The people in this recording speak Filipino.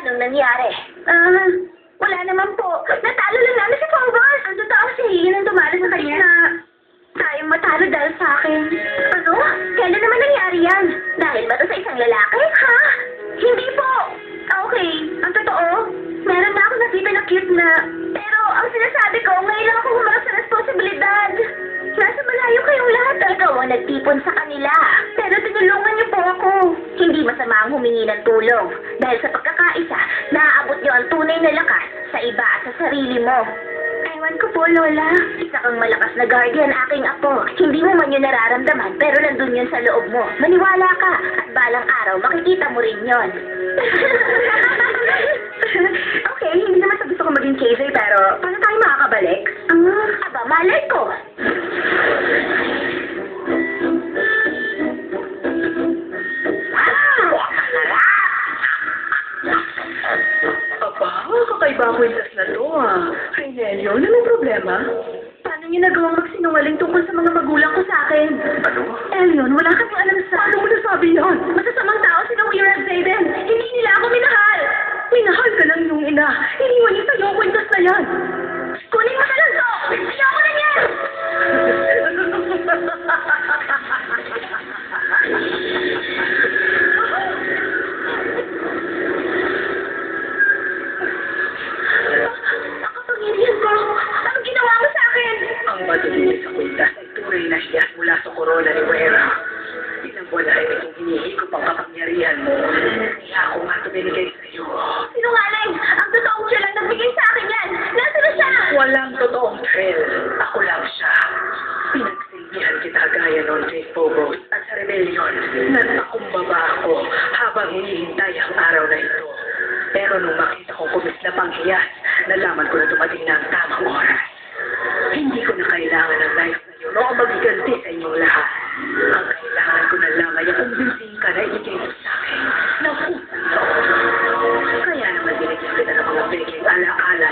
Anong nangyari? Wala naman po. Natalo lang namin si Phobos. Ang totoo si Ian ang tumalo sa kanya na tayong matalo dahil sa akin. Ano? Kailan naman nangyari yan? Dahil ba to sa isang lalaki? Ha? Hindi po. Okay. Ang totoo, meron na ako nakita na cute na. Pero ang sinasabi ko, ngayon lang ako humarap sa responsibilidad. Nasa malayo kayong lahat. Ikaw ang nagtipon sa kanila. Pero tinulungan niyo po ako. Hindi masama ang humingi ng tulong. Dahil sa pagkakaisa, naaabot niyo ang tunay na lakas sa iba at sa sarili mo. Ewan ko po, Lola. Isa kang malakas na guardian, aking apo. Hindi mo man yun nararamdaman, pero nandun yun sa loob mo. Maniwala ka, at balang araw, makikita mo rin yun. Okay, hindi naman sa gusto ko maging KJ, pero paano tayo makakabalik? Aba, malay ko. Aba, kakaiba ang kwintas na to Renelio, ano may problema? Paano niyo nagawang magsinungaling tungkol sa mga magulang ko sa akin? Ano? Elion, wala kaming alam sa... Paano mo nasabi yan? Masasamang tao sila Weir at Zayden. Hindi nila ako minahal. Minahal ka lang yung ina. Iniwan niya sa'yo ang kwintas na yan. Kunin mo na lang to! Ayoko na yan! Nakapangyarihan ko! Anong ginawa mo sa akin? Ang matuloy sa kwintas ay tunay na siya mula sa korona ni Wera. Ilang buwan na rin itong hinihigop ang kapangyarihan mo. Kaya ako nga ito binigay sa'yo. Sinungaling! Ang totoong siya lang nagbigay sa akin yan! Nasaan na siya? Walang totoong thrill. Ako lang siya. Pinagsilbihan kita gaya noon kay Phobos at sa rebellion. Nagpakumbaba ako habang hinihintay ang araw na ito. Pero nung makita kong kumis na panghiyas, nalaman ko na dumating na ang tamang oras. Hindi ko na kailangan ng life na yun o ang magiganti sa inyong lahat. Ang kailangan ko na lang ay ang kumbinsin ka na ibigay mo sa akin ng utang loob. Kaya naman binigyan kita ng mga peking alaala